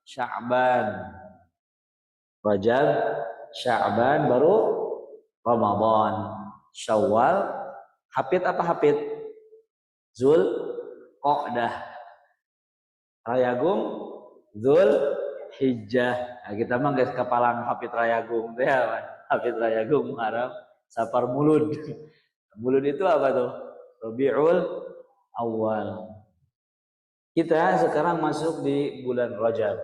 Sya'ban. Rajab, Sya'ban, baru Ramadan. Syawal, hafid apa hafid? Zul Qa'dah. Rayagung, Zul Hijjah. Nah, kita mah guys kepalang hafid Rayagung ya, hafid Rayagung Muharram, Safar, Mulud. Mulud itu apa tuh? Rabiul Awal. Kita sekarang masuk di bulan Rajab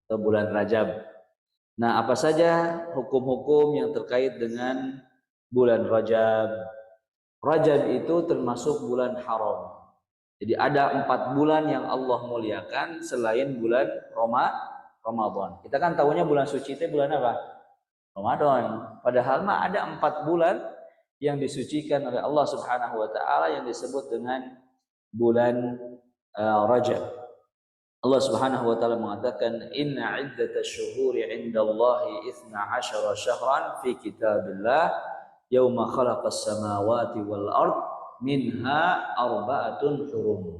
atau bulan Rajab. Nah, apa saja hukum-hukum yang terkait dengan bulan Rajab? Rajab itu termasuk bulan haram. Jadi ada 4 bulan yang Allah muliakan selain bulan Ramadan. Kita kan tahunya bulan suci itu bulan apa? Ramadan. Padahal mah ada 4 bulan yang disucikan oleh Allah Subhanahu wa taala yang disebut dengan bulan Rajab. Allah Subhanahu wa taala mengatakan inna iddatash syuhuri 'indallahi 12 syahran fi kitabillah yauma khalaqas samawati wal ard minha arba'atun hurum.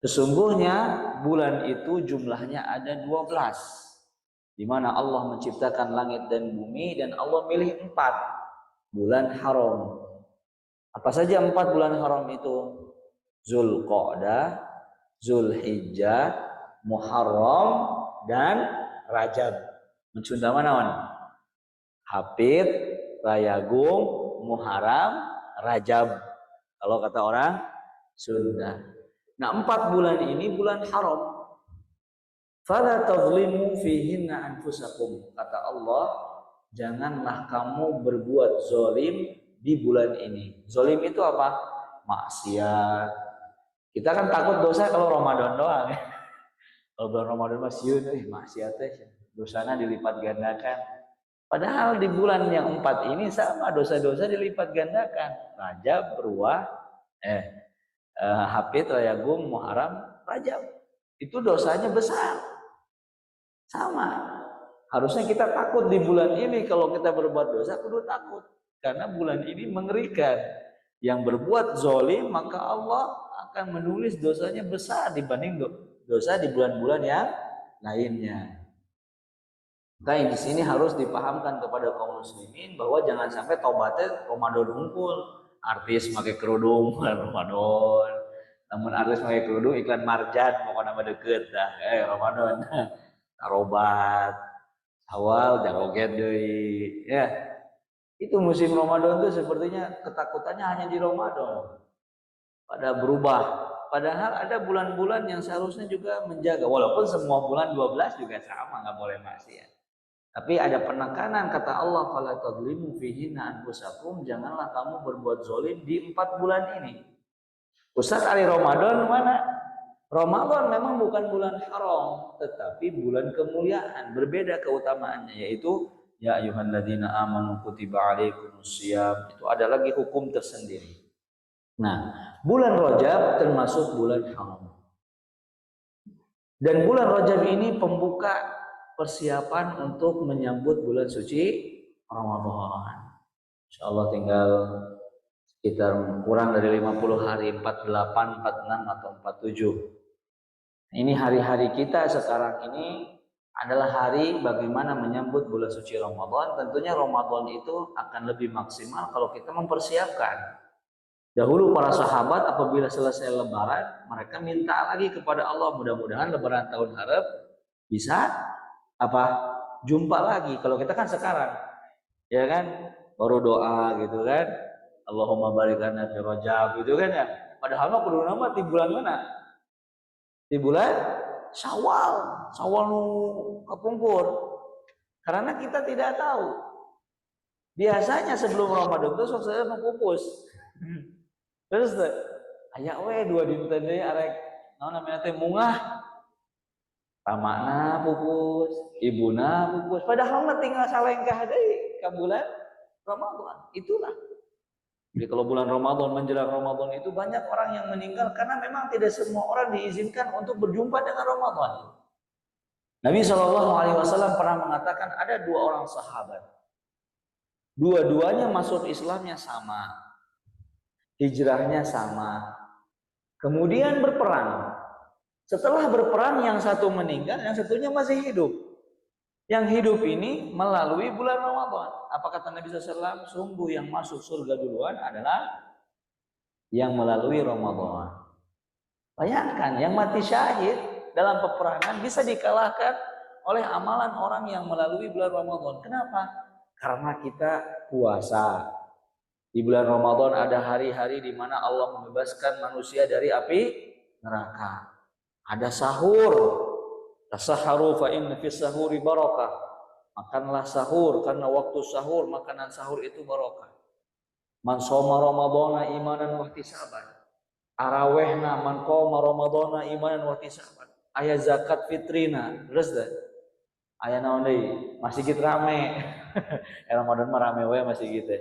Sesungguhnya bulan itu jumlahnya ada 12, di mana Allah menciptakan langit dan bumi dan Allah milih 4 bulan haram. Apa saja 4 bulan haram itu? Zulqa'dah, Zulhijjah, Muharram, dan Rajab. Mencunda mana wan? Hafid, Rayagung, Muharram, Rajab. Kalau kata orang Sunda. Nah, 4 bulan ini bulan haram. Fala tazlimu fihinna anfusakum. Kata Allah, janganlah kamu berbuat zalim di bulan ini. Zalim itu apa? Maksiat. Kita kan takut dosa kalau Ramadan doang. Kalau bulan Ramadan masih maksiatnya dosanya dilipat gandakan. Padahal di bulan yang 4 ini sama dosa-dosa dilipat gandakan. Rajab, Ruah, Hafid, Rayagung, Muharram, Rajab. Itu dosanya besar. Sama. Harusnya kita takut di bulan ini kalau kita berbuat dosa kudu takut. Karena bulan ini mengerikan. Yang berbuat zolim maka Allah akan menulis dosanya besar dibanding dosa di bulan-bulan yang lainnya. Maka di sini harus dipahamkan kepada kaum muslimin bahwa jangan sampai tobatnya Ramadan unggul. Artis pakai kerudung bulan Ramadan. Namun artis pakai kerudung iklan marjan mau nama deket dah. Ramadan. Tarobat. Awal jagoget deui. Ya. Itu musim Ramadan itu sepertinya ketakutannya hanya di Ramadan. Pada berubah. Padahal ada bulan-bulan yang seharusnya juga menjaga. Walaupun semua bulan 12 juga sama, nggak boleh maksiat. Tapi ada penekanan kata Allah, fala tadlimu fihinna anfusakum, janganlah kamu berbuat zalim di 4 bulan ini. Ustaz, hari Ramadan mana? Ramadan memang bukan bulan haram, tetapi bulan kemuliaan, berbeda keutamaannya, yaitu ya ayyuhalladzina amanu kutiba alaikumusiyam, itu ada lagi hukum tersendiri. Nah, bulan Rajab termasuk bulan haram. Dan bulan Rajab ini pembuka persiapan untuk menyambut bulan suci Ramadan. Insyaallah tinggal sekitar kurang dari 50 hari, 48, 46 atau 47. Ini hari-hari kita sekarang ini adalah hari bagaimana menyambut bulan suci Ramadan. Tentunya Ramadan itu akan lebih maksimal kalau kita mempersiapkan. Dahulu para sahabat apabila selesai lebaran, mereka minta lagi kepada Allah, mudah-mudahan lebaran tahun harap bisa jumpa lagi. Kalau kita kan sekarang ya kan baru doa gitu kan, Allahumma barik lana fi Rajab gitu kan ya. Padahal mah kudu nama di bulan mana? Di bulan Syawal. Syawal nu kapungkur. Karena kita tidak tahu. Biasanya sebelum Ramadan itu saya mau pupus. Terus aya we 2 dinten deui arek naon namanya teh mungah. Ramana pupus, ibuna pupus. Padahal mah tinggal salengkah deui ka bulan Ramadan. Itulah. Jadi kalau bulan Ramadan menjelang Ramadan itu banyak orang yang meninggal karena memang tidak semua orang diizinkan untuk berjumpa dengan Ramadan. Nabi SAW pernah mengatakan ada 2 orang sahabat. Dua-duanya masuk Islamnya sama. Hijrahnya sama. Kemudian berperang. Setelah berperang yang satu meninggal, yang satunya masih hidup. Yang hidup ini melalui bulan Ramadan. Apa kata Nabi SAW? Sungguh yang masuk surga duluan adalah yang melalui Ramadan. Bayangkan, yang mati syahid dalam peperangan bisa dikalahkan oleh amalan orang yang melalui bulan Ramadan. Kenapa? Karena kita puasa. Di bulan Ramadan ada hari-hari di mana Allah membebaskan manusia dari api neraka. Ada sahur. Tasaharu fa inna fis sahuri barakah. Makanlah sahur karena waktu sahur, makanan sahur itu barakah. Man shoma ramadhana imanan wa ihtisaban. Arawehna man qoma ramadhana imanan wa ihtisaban. Aya zakat fitrina, terus dah. Aya naon deui? Masjid rame. Ramadan mah rame we masih gitu.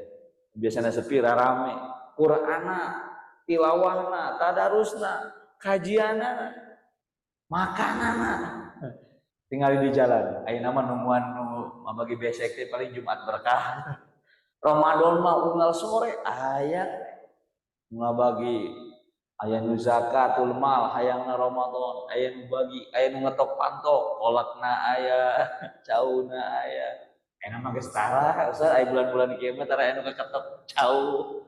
Biasanya sepi rame. Qur'ana, tilawahna, tadarusna, kajianana, makanana. Tinggal di jalan. Ayeuna mah nungguan nu bagi besek teh paling Jumat berkah. Ramadan mah unggal sore aya ngabagi aya nu zakatul mal hayangna Ramadan, aya nu bagi, aya nu ngetok pantok, kolakna aya, cauna aya. Enak mah geus tara, usah aya bulan-bulan kieu mah tara aya nu keketok cau.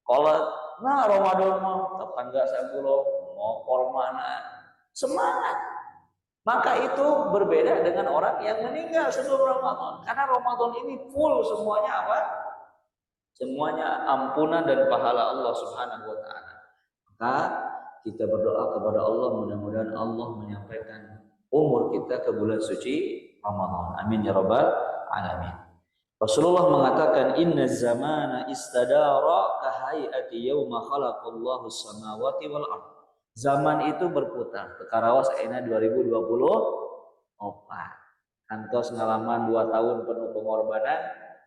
Kolak nah Ramadan mah tetangga sagulo ngokor mana. Semangat. Maka itu berbeda dengan orang yang meninggal sebelum Ramadan. Karena Ramadan ini full semuanya apa? Semuanya ampunan dan pahala Allah Subhanahu wa taala. Maka kita berdoa kepada Allah, mudah-mudahan Allah menyampaikan umur kita ke bulan suci Ramadan. Amin ya rabbal alamin. Rasulullah mengatakan inna zamana istadara kahayati yauma khalaqallahu samawati wal ardh. Zaman itu berputar. Tekarawas ayeuna 2024. Kantos ngalaman 2 tahun penuh pengorbanan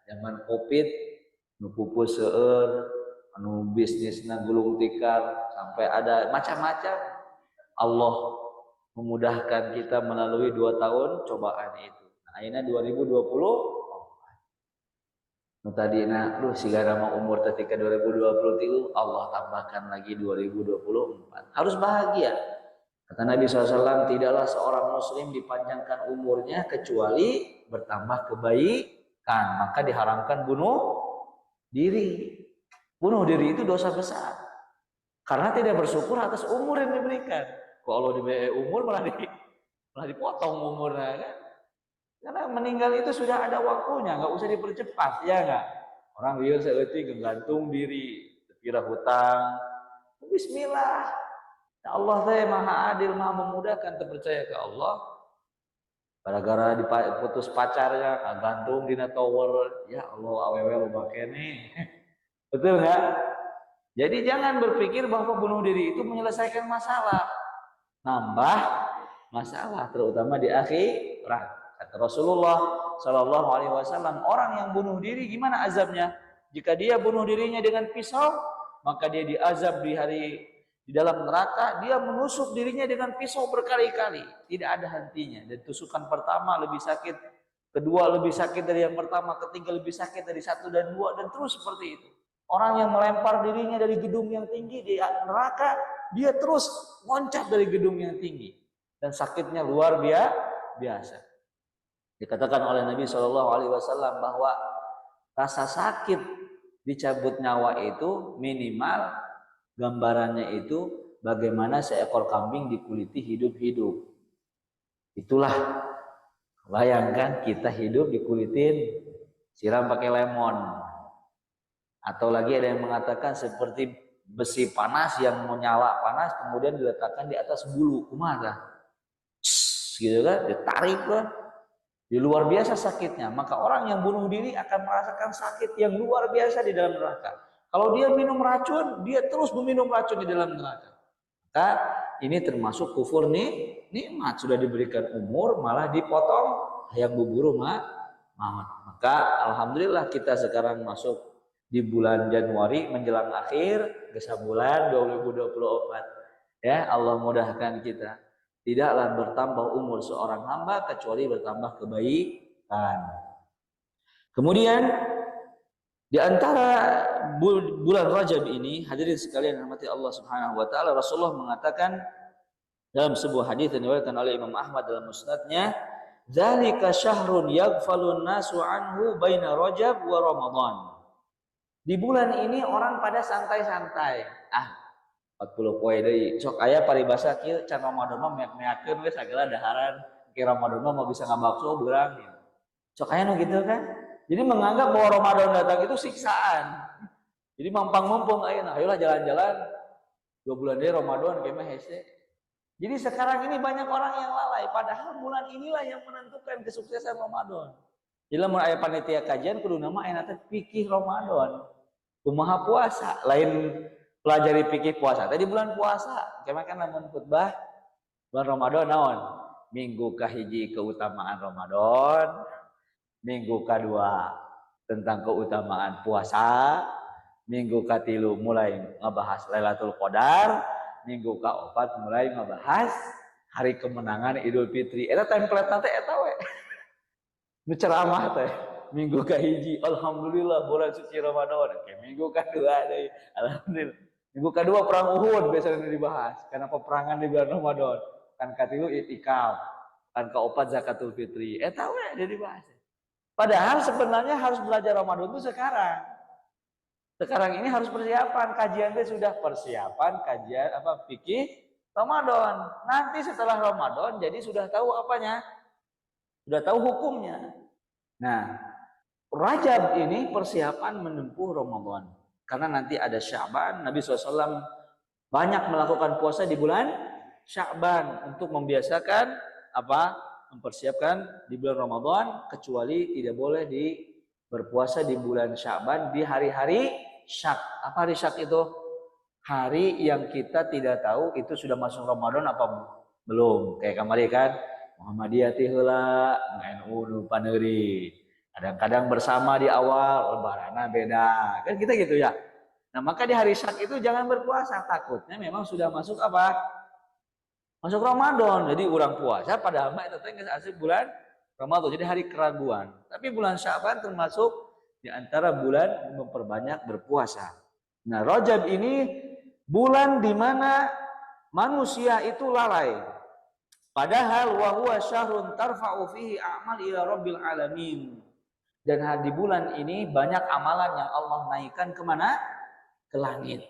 zaman Covid nu pupus seueur, anu bisnisna gulung tikar sampai ada macam-macam. Allah memudahkan kita melalui 2 tahun cobaan itu. Nah, ayeuna 2020 tadina lu sigara mah umur ketika 2023 Allah tambahkan lagi 2024. Harus bahagia. Kata Nabi SAW, tidaklah seorang muslim dipanjangkan umurnya kecuali bertambah kebaikan. Maka diharamkan bunuh diri. Bunuh diri itu dosa besar. Karena tidak bersyukur atas umur yang diberikan. Kalau diberi umur malah dipotong umurnya kan. Karena meninggal itu sudah ada waktunya, nggak usah dipercepat, ya nggak? Orang lihat seetik gantung diri, kira hutang. Bismillah. Ya Allah teh maha adil, maha memudahkan, terpercaya ke Allah. Gara-gara diputus pacarnya, gantung di tower. Ya Allah, awewe lo nih. Betul nggak? Jadi jangan berpikir bahwa bunuh diri itu menyelesaikan masalah, nambah masalah, terutama di akhirat. Kata Rasulullah Shallallahu Alaihi Wasallam, orang yang bunuh diri gimana azabnya? Jika dia bunuh dirinya dengan pisau, maka dia diazab di dalam neraka. Dia menusuk dirinya dengan pisau berkali-kali, tidak ada hentinya. Dan tusukan pertama lebih sakit, kedua lebih sakit dari yang pertama, ketiga lebih sakit dari 1 dan 2, dan terus seperti itu. Orang yang melempar dirinya dari gedung yang tinggi di neraka, dia terus loncat dari gedung yang tinggi, dan sakitnya luar biasa. Dikatakan oleh Nabi Shallallahu Alaihi Wasallam bahwa rasa sakit dicabut nyawa itu minimal gambarannya itu bagaimana seekor kambing dikuliti hidup-hidup. Itulah, bayangkan kita hidup dikulitin, siram pakai lemon. Atau lagi ada yang mengatakan seperti besi panas yang menyala panas kemudian diletakkan di atas bulu, kumaha gitu kan, ditarik kan. Di luar biasa sakitnya. Maka orang yang bunuh diri akan merasakan sakit yang luar biasa di dalam neraka. Kalau dia minum racun, dia terus meminum racun di dalam neraka. Maka ini termasuk kufur nikmat. Sudah diberikan umur malah dipotong yang buburu maut. Maka alhamdulillah kita sekarang masuk di bulan Januari menjelang akhir ke bulan 2024. Ya, Allah mudahkan kita. Tidaklah bertambah umur seorang hamba kecuali bertambah kebaikan. Kemudian di antara bulan Rajab ini, hadirin sekalian rahmati Allah Subhanahu wa taala, Rasulullah mengatakan Dalam sebuah hadis yang diriwayatkan oleh Imam Ahmad dalam musnadnya, "Dzalika syahrun yaghfalun nasu anhu baina Rajab wa Ramadan." Di bulan ini orang pada santai-santai. 40 poe deui. Sok aya paribasa kieu can Ramadan mah meak-meakeun we sagala daharan. Ki Ramadan mah mau bisa ngabakso beurang. Sok aya nu gitu kan. Jadi menganggap bahwa Ramadan datang itu siksaan. Jadi mampang-mumpung ayeuna, ayolah jalan-jalan 2 bulan deui Ramadan kemah hese. Jadi sekarang ini banyak orang yang lalai, padahal bulan inilah yang menentukan kesuksesan Ramadan. Jadi lamun aya panitia kajian kudu nama aya teh fikih Ramadan. Kumaha puasa, lain pelajari fikih puasa. Tadi bulan puasa, kemana kan lamun khutbah bulan Ramadan naon? Minggu kahiji keutamaan Ramadan, minggu kedua tentang keutamaan puasa, minggu katilu mulai ngebahas Lailatul Qadar, minggu kaopat mulai ngebahas hari kemenangan Idul Fitri. Eta template nanti eta we. Nu ceramah teh. Minggu kahiji alhamdulillah bulan suci Ramadan. Oke, minggu kedua deui alhamdulillah. Minggu kedua perang Uhud biasanya dibahas karena peperangan di bulan Ramadan. Kan katilu itikaf, kan kaopat zakatul fitri. Eta we dia dibahas. Padahal sebenarnya harus belajar Ramadan itu sekarang. Sekarang ini harus persiapan, kajian itu sudah persiapan kajian fikih Ramadan. Nanti setelah Ramadan jadi sudah tahu apanya? Sudah tahu hukumnya. Nah, Rajab ini persiapan menempuh Ramadan. Karena nanti ada Sya'ban, Nabi SAW banyak melakukan puasa di bulan Sya'ban untuk membiasakan mempersiapkan di bulan Ramadan, kecuali tidak boleh berpuasa di bulan Sya'ban di hari-hari Syak. Apa hari Syak itu? Hari yang kita tidak tahu itu sudah masuk Ramadan apa belum. Kayak kemarin kan, Muhammadiyah heula, NU nu paneuri. Kadang-kadang bersama di awal, lebaranna beda. Kan kita gitu ya. Nah, maka di hari Syak itu jangan berpuasa, takutnya memang sudah masuk masuk Ramadan. Jadi orang puasa padahal mah itu teh asli bulan Ramadan. Jadi hari keraguan. Tapi bulan Sya'ban termasuk di antara bulan memperbanyak berpuasa. Nah, Rajab ini bulan di mana manusia itu lalai. Padahal wa huwa syahrun tarfa'u fihi a'mal ila rabbil alamin. Dan di bulan ini banyak amalan yang Allah naikkan kemana? Ke langit.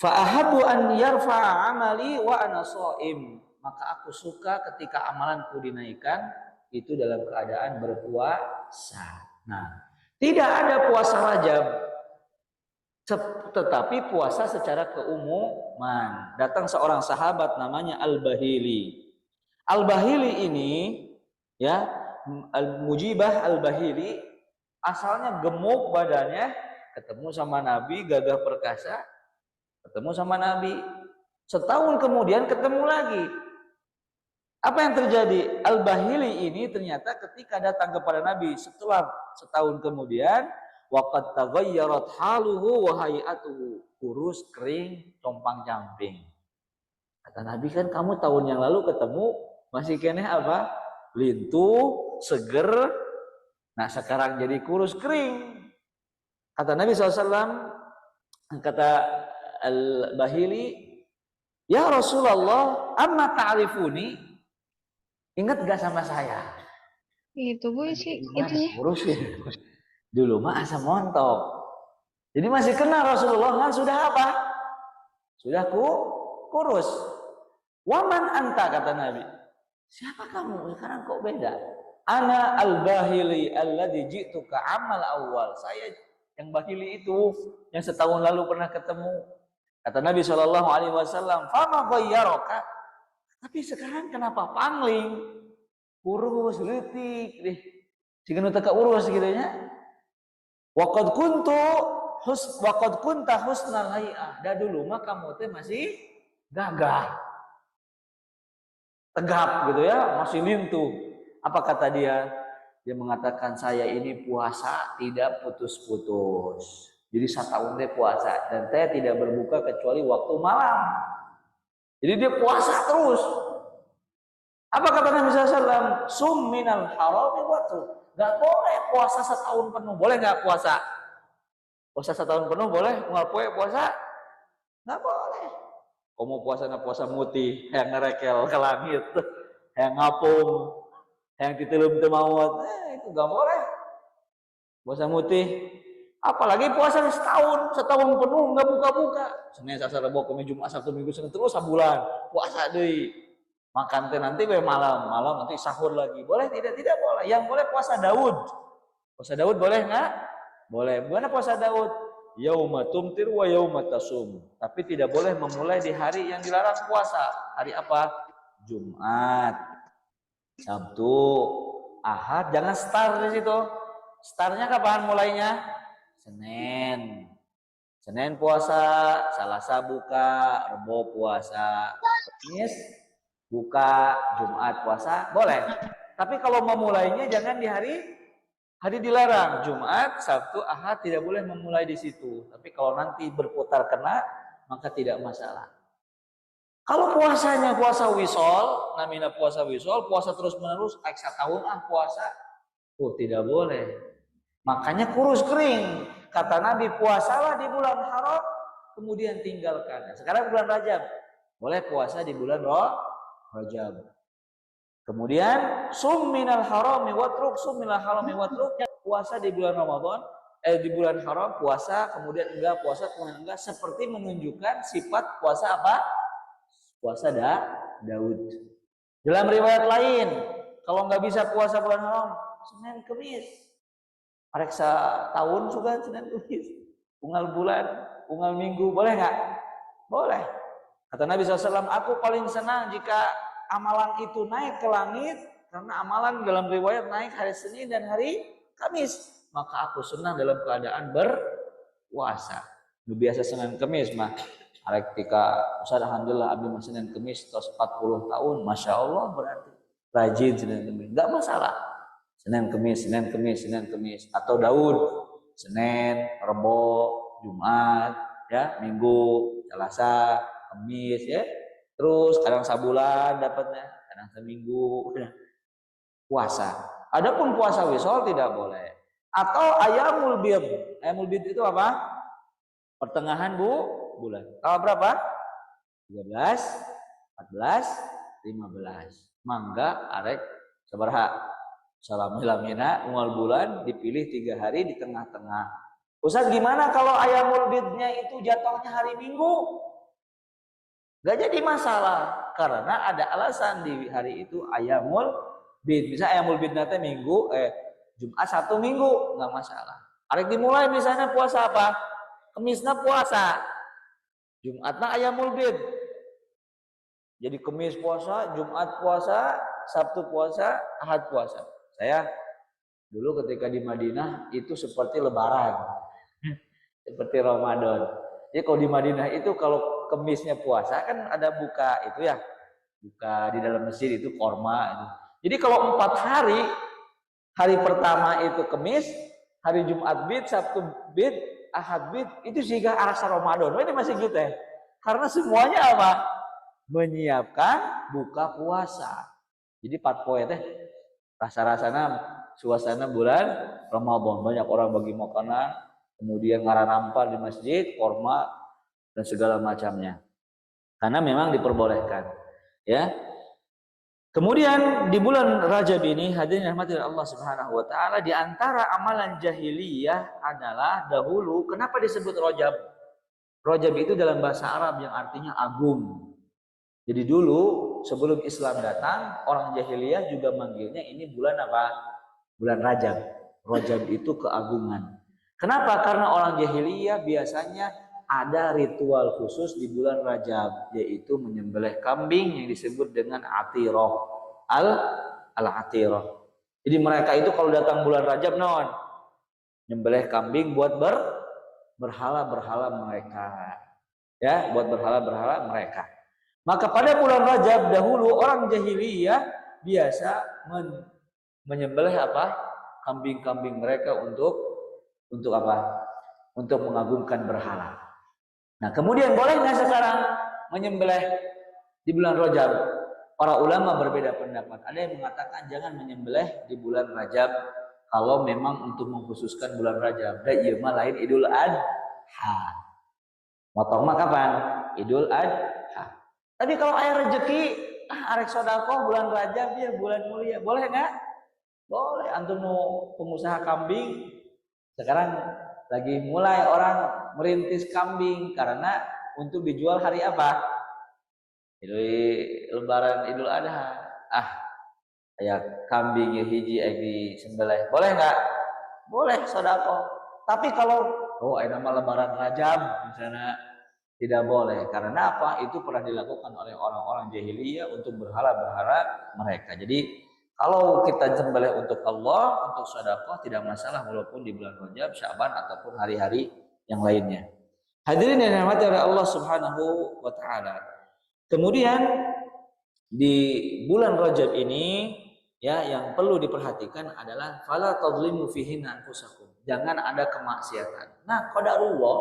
Fa'ahabu an yarfa'a amali wa ana shaim. Maka aku suka ketika amalanku dinaikkan itu dalam keadaan berpuasa. Nah, tidak ada puasa Rajab, tetapi puasa secara keumuman. Datang seorang sahabat namanya Al-Bahili. Al-Bahili ini ya, Al-Mujibah Al-Bahili asalnya gemuk badannya, ketemu sama Nabi gagah perkasa, ketemu sama Nabi. Setahun kemudian ketemu lagi. Apa yang terjadi? Al-Bahili ini ternyata ketika datang kepada Nabi setelah setahun kemudian, waqad taghayyarat haluhu wa hay'atuhu, kurus, kering, compang-camping. Kata Nabi, kan kamu tahun yang lalu ketemu masih keneh lintu, seger. Nah, sekarang jadi kurus, kering. Kata Nabi SAW, kata Al-Bahili, ya Rasulullah, amma ta'rifuni? Ingat gak sama saya? Itu Bu sih itunya. Kurus ya. Dulu mah asa montok. Jadi masih kenal Rasulullah kan sudah apa? Sudah kurus. Waman anta, kata Nabi. Siapa kamu? Sekarang kok beda? Ana al-Bahili alladzi ji'tuka amal awal. Saya yang Bahili itu yang setahun lalu pernah ketemu. Kata Nabi SAW, fama ghayyaraka? Tapi sekarang kenapa pangling? Kurus, leutik deh. Siga nu teu urus gitu nya. Waqad kunta husnal hay'ah. Da dulu mah kamu teh masih gagah. Tegap gitu ya, masih lintu. Apa kata dia? Dia mengatakan, saya ini puasa tidak putus-putus. Jadi setahun teh puasa dan saya tidak berbuka kecuali waktu malam. Jadi dia puasa terus. Apa kata Nabi SAW? Sum minal harami watu. Gak boleh puasa setahun penuh. Boleh gak puasa? Puasa setahun penuh boleh? Nggak boleh puasa? Gak boleh. Komo puasa mutih, yang ngerekel ke langit, yang ngapung, yang titelum teu maot, itu gak boleh. Puasa mutih, apalagi puasa setahun penuh nggak buka-buka. Senin, Selasa, Rabu, Kamis, Jumat, Sabtu, Minggu, Senin terus sebulan puasa deui. Makan teh nanti malam nanti sahur lagi. Boleh tidak? Tidak boleh. Yang boleh puasa Daud. Puasa Daud boleh nggak? Boleh. Gimana puasa Daud? Yauma tumtir wa yauma tasum. Tapi tidak boleh memulai di hari yang dilarang puasa. Hari apa? Jumat, Sabtu, Ahad. Jangan start di situ. Startnya kapan mulainya? Senin. Senin puasa, Selasa buka, Rebo puasa, Kamis buka, Jumat puasa, boleh. Tapi kalau memulainya jangan di hari dilarang. Jumat, Sabtu, Ahad tidak boleh memulai di situ. Tapi kalau nanti berputar kena, maka tidak masalah. Kalau puasanya puasa wisol, namanya puasa wisol, puasa terus menerus, tahun puasa, tidak boleh. Makanya kurus kering. Kata Nabi, puasalah di bulan haram, kemudian tinggalkan. Sekarang bulan Rajab, boleh puasa di bulan Rajab. Kemudian sum minal harami watruk, puasa di bulan Ramadan, di bulan haram puasa, kemudian enggak puasa, kemudian enggak, seperti menunjukkan sifat puasa apa? Puasa Daud. Dalam riwayat lain, kalau nggak bisa puasa bulan haram, Senin Kemis. Reksa tahun juga Senin Kemis. Unggal bulan, unggal minggu, boleh nggak? Boleh. Kata Nabi SAW, aku paling senang jika amalan itu naik ke langit, karena amalan dalam riwayat naik hari Senin dan hari Kamis. Maka aku senang dalam keadaan berpuasa. Biasa Senin Kemis mah. Alektika, Ustaz alhamdulillah abdi mah Senin Kemis tos 40 tahun, Masya Allah berarti rajin Senin Kemis, nggak masalah. Senin Kemis, atau Daud, Senin, Rebo, Jumat, ya, Minggu, Selasa, Kamis, ya, terus kadang sabulan dapatnya, kadang seminggu, ya. Puasa. Adapun puasa wisol tidak boleh. Atau ayamul bid. Ayamul bid itu apa? Pertengahan bulan. Tanggal berapa? 13, 14, 15. Mangga arek sabaraha? Salamina unggal bulan dipilih 3 hari di tengah-tengah. Ustaz, gimana kalau ayamul bidnya itu jatuhnya hari Minggu? Gak jadi masalah, karena ada alasan di hari itu ayamul bid. Bisa ayamul bid nanti Minggu, Jumat, Sabtu, Minggu, nggak masalah. Arek dimulai misalnya puasa apa? Kemisna puasa, Jumatna ayamul bid. Jadi Kemis puasa, Jumat puasa, Sabtu puasa, Ahad puasa. Saya dulu ketika di Madinah itu seperti Lebaran, seperti Ramadan. Jadi kalau di Madinah itu kalau Kemisnya puasa kan ada buka itu ya, buka di dalam masjid itu korma. Itu. Jadi kalau 4 hari, hari pertama itu Kemis, hari Jumat bid, Sabtu bid, Ahad bid, itu sehingga arasa Ramadan. Ini masih gitu ya. Karena semuanya apa? Menyiapkan buka puasa. Jadi 4 poin teh rasa-rasana suasana bulan Ramadan, banyak orang bagi makanan, kemudian ngaranampal di masjid, korma dan segala macamnya. Karena memang diperbolehkan, ya. Kemudian di bulan Rajab ini hadirin rahmati Allah Subhanahu wa taala, di antara amalan jahiliyah adalah dahulu kenapa disebut Rajab? Rajab itu dalam bahasa Arab yang artinya agung. Jadi dulu sebelum Islam datang, orang jahiliyah juga manggilnya ini bulan apa? Bulan Rajab. Rajab itu keagungan. Kenapa? Karena orang jahiliyah biasanya ada ritual khusus di bulan Rajab, yaitu menyembelih kambing yang disebut dengan atirah. Al-atirah. Jadi mereka itu kalau datang bulan Rajab non, nyembelih kambing buat berhala-berhala mereka. Ya, buat berhala-berhala mereka. Maka pada bulan Rajab dahulu orang jahiliyah biasa menyembelih apa? Kambing-kambing mereka untuk apa? Untuk mengagungkan berhala. Nah, kemudian boleh nggak sekarang menyembelih di bulan Rajab? Para ulama berbeda pendapat. Ada yang mengatakan jangan menyembelih di bulan Rajab kalau memang untuk mengkhususkan bulan Rajab. Dan ieu mah lain Idul Adha. Motong mah kapan? Idul Adha. Tapi kalau ayah rezeki, arek sodako bulan Rajab ya bulan mulia, boleh nggak? Boleh. Antum mau pengusaha kambing, sekarang lagi mulai orang merintis kambing karena untuk dijual hari apa? Lebaran Idul Adha. Kayak kambing ya hiji di sembelih. Boleh nggak? Boleh sodako. Tapi kalau nama Lebaran Rajab misalnya tidak boleh. Karena apa? Itu pernah dilakukan oleh orang-orang jahiliyah untuk berhala-berhala mereka. Jadi kalau kita sembelih untuk Allah, untuk sedekah tidak masalah walaupun di bulan Rajab, Syaban ataupun hari-hari yang lainnya. Hadirin yang dirahmati oleh Allah Subhanahu wa taala. Kemudian di bulan Rajab ini ya yang perlu diperhatikan adalah fala tadlimu fihi anfusakum. Jangan ada kemaksiatan. Nah, qadarullah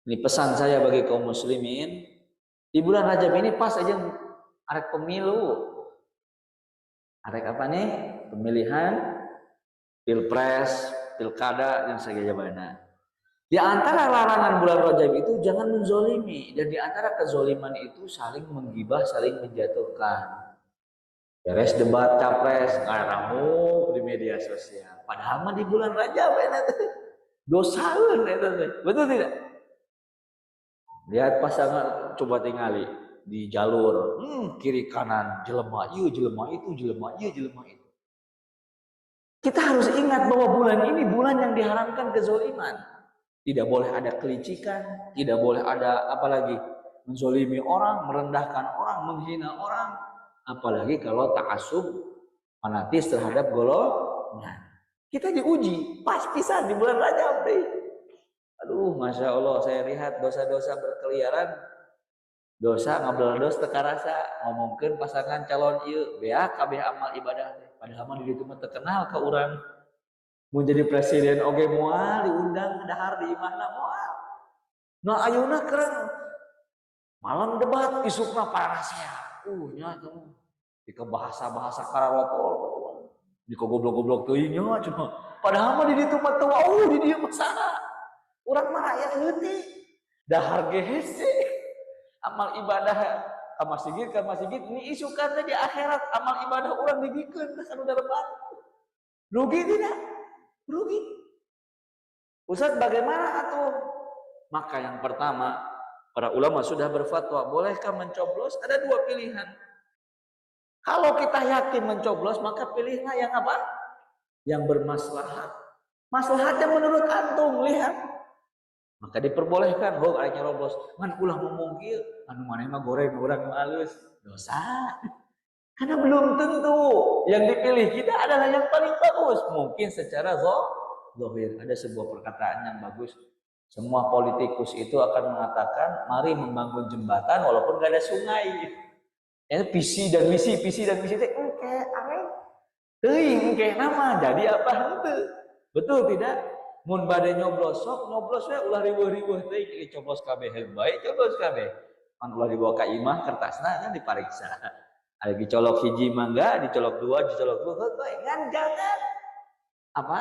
ini pesan saya bagi kaum muslimin, di bulan Rajab ini pas aja arek pemilu. Arek apa nih? Pemilihan, pilpres, pilkada, dan sebagainya. Di antara larangan bulan Rajab itu jangan menzolimi. Dan di antara kezoliman itu saling menggibah, saling menjatuhkan. Beres debat capres, ngaramuk di media sosial. Padahal mah di bulan Rajab dosaeun eta teh. Betul tidak? Lihat pasangan, coba tingali di jalur kiri kanan, jelema ieu jelema itu, jelema ieu jelema itu. Kita harus ingat bahwa bulan ini bulan yang diharamkan kezoliman. Tidak boleh ada kelicikan, tidak boleh ada apalagi menzolimi orang, merendahkan orang, menghina orang, apalagi kalau ta'assub fanatis terhadap golongan. Kita diuji pas pisan di bulan Rajab deh. Aduh, masya Allah, saya lihat dosa-dosa berkeliaran, dosa ngabeldos teka rasa, ngomongkeun pasangan calon ieu, bea kabeh amal ibadah teh. Padahal mah di ditu mah terkenal ka urang. Mun jadi presiden oge moal diundang dahar di imahna moal. Nah ayeuna keren malam debat isukna parasnya. Nya kamu di bahasa-bahasa karawatol. Di goblok-goblok teuing nya cuma padahal mah di ditu mah teu di dieu mah saha. Urang mah rakyat leutik. Dahar ge hese. Amal ibadah ka masjid ini isukan di akhirat amal ibadah urang digikeun ka nu darebat. Rugi tidak? Rugi. Ustaz bagaimana atuh? Maka yang pertama, para ulama sudah berfatwa, bolehkah mencoblos? Ada dua pilihan. Kalau kita yakin mencoblos, maka pilihlah yang apa? Yang bermaslahat. Maslahatnya menurut antum, lihat. Maka diperbolehkan, ayah nyeroblos. Ngan ulah ngomong kieu, anu maneh mah goreng urang halus. Dosa. Karena belum tentu yang dipilih kita adalah yang paling bagus. Mungkin secara zahir ada sebuah perkataan yang bagus. Semua politikus itu akan mengatakan, mari membangun jembatan walaupun gak ada sungai. Visi dan misi teh engke awe. Teuing engke nama jadi apa henteu. Betul tidak? Mun bade nyoblos sok nyoblos we ulah riweuh-riweuh teuing coblos kabeh bae coblos kabeh. Mun ulah dibawa ka imah kertasna kan dipariksa. Ada dicolok hiji mangga, dicolok dua, kan jangan apa?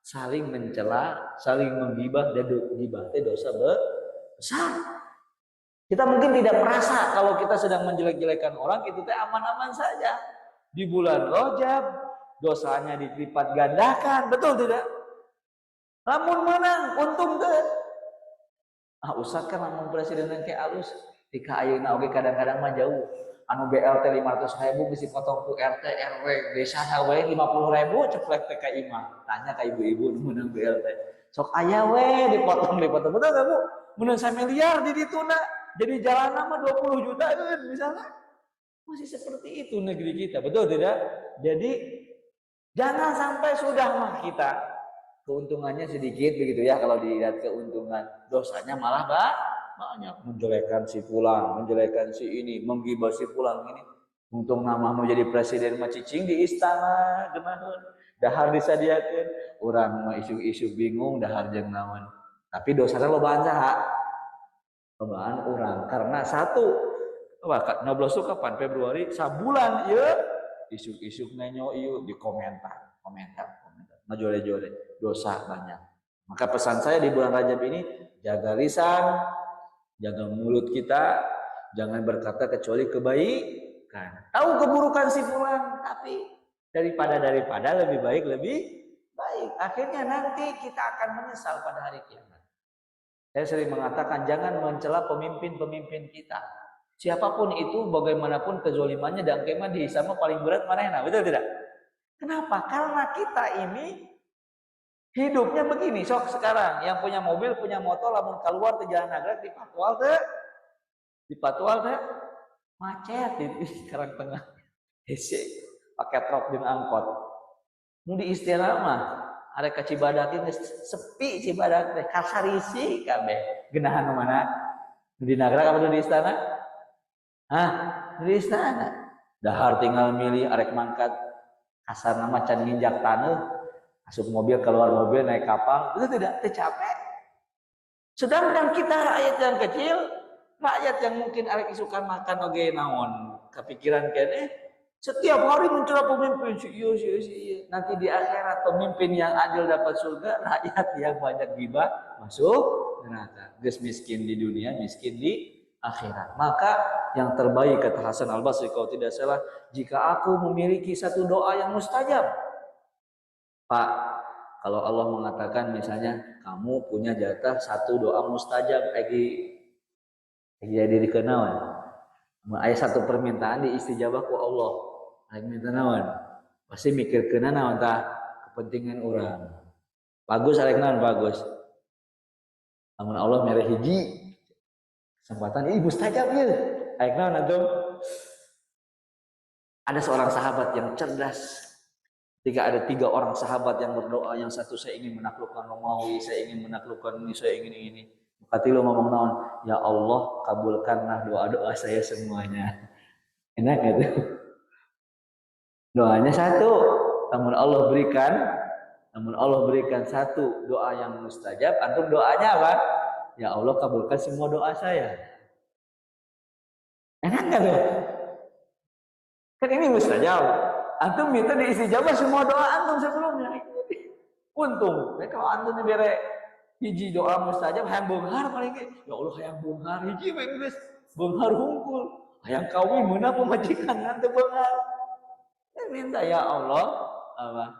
Saling mencela, saling menggibah, dan gibah teh dosa besar. Kita mungkin tidak merasa kalau kita sedang menjelek-jelekan orang itu teh aman-aman saja. Di bulan Rajab dosanya dilipat gandakan, betul tidak? Lamun menang, untung teh. Ustaz kan lamun presiden yang kayak alus, tika ayeuna oge kadang-kadang mah jauh. Anu BLT 500.000 bisa potong ku RT RW desa we 50.000 ceplek teh ka imah. Tanya ka ibu-ibu nu meunang BLT. Sok aya we dipotong betul enggak Bu? Meunang 1 miliar di dituna jadi jalan mah 20 juta misalnya. Masih seperti itu negeri kita, betul tidak? Jadi jangan sampai sudah mah kita keuntungannya sedikit begitu ya, kalau dilihat keuntungan, dosanya malah banyak, menjelekan si fulan, menjelekan si ini, menggibah si fulan ini. Untung nama mau jadi presiden mah cicing di istana genaheun. Dahar disadiakeun, urang mah isu-isu bingung dahar jeung naon. Tapi dosana lobaan saha? Lobaan urang. Karena satu, nyoblos kapan? Februari, sabulan ieu isu-isu nenyo ieu di komentar. Majore-jore, dosa banyak. Maka pesan saya di bulan Rajab ini, jaga lisan, jaga mulut kita, Jangan berkata kecuali kebaikan. Tahu keburukan si fulan, tapi daripada lebih baik. Akhirnya nanti kita akan menyesal pada hari kiamat. Saya sering mengatakan jangan mencela pemimpin-pemimpin kita. Siapapun itu, bagaimanapun kezolimannya dan kemah dihisama paling berat mana? Betul tidak? Kenapa? Karena kita ini hidupnya begini. Sok sekarang yang punya mobil, punya motor, lamun keluar ke jalan nagrek dipatual teh macet di sekarang tengah. Hese pakai truk jeung angkot. Nu di istilah mah are ka Cibadak geus sepi Cibadak teh kasarisi kabeh. Geunahan mana? Di nagrek apa di istana? Di istana. Dahar tinggal milih arek mangkat kasar nama can nginjak taneuh. Masuk mobil, keluar mobil, naik kapal, itu tidak capek. Sedangkan kita rakyat yang kecil, rakyat yang mungkin arek isukan makan oge naon, kepikiran kene, setiap hari mencela pemimpin si iya. Nanti di akhirat pemimpin yang adil dapat surga, rakyat yang banyak gibah masuk neraka. Geus miskin di dunia, miskin di akhirat. Maka yang terbaik kata Hasan Al-Basri kalau tidak salah, jika aku memiliki satu doa yang mustajab. Pak, kalau Allah mengatakan misalnya kamu punya jatah satu doa mustajab lagi jadi dikenawan. Ada satu permintaan diistijabah ku Allah. Lagi minta naon? Pasti mikir kena naon tah kepentingan orang. Bagus arek naon bagus. Amun Allah mere hiji kesempatan ini mustajab ieu. Arek naon atuh? Ada seorang sahabat yang cerdas. Ketika ada 3 orang sahabat yang berdoa, yang satu saya ingin menaklukkan Romawi, saya ingin menaklukkan ini, saya ingin ini. Maka tilu ngomong naon, ya Allah kabulkanlah doa-doa saya semuanya. Enak gitu. Doanya satu, namun Allah berikan satu doa yang mustajab. Antum doanya apa? Ya Allah kabulkan semua doa saya. Enak gak tuh? Kan ini mustajab. Antum minta diistijabah semua doa antum sebelumnya. Untung, kalau antum bere hiji doa mustajab hayang beunghar paling ge. Ya Allah hayang beunghar hiji we geus beunghar hungkul. Hayang kawin meunang pamajikan nanti beunghar. Minta ya Allah apa?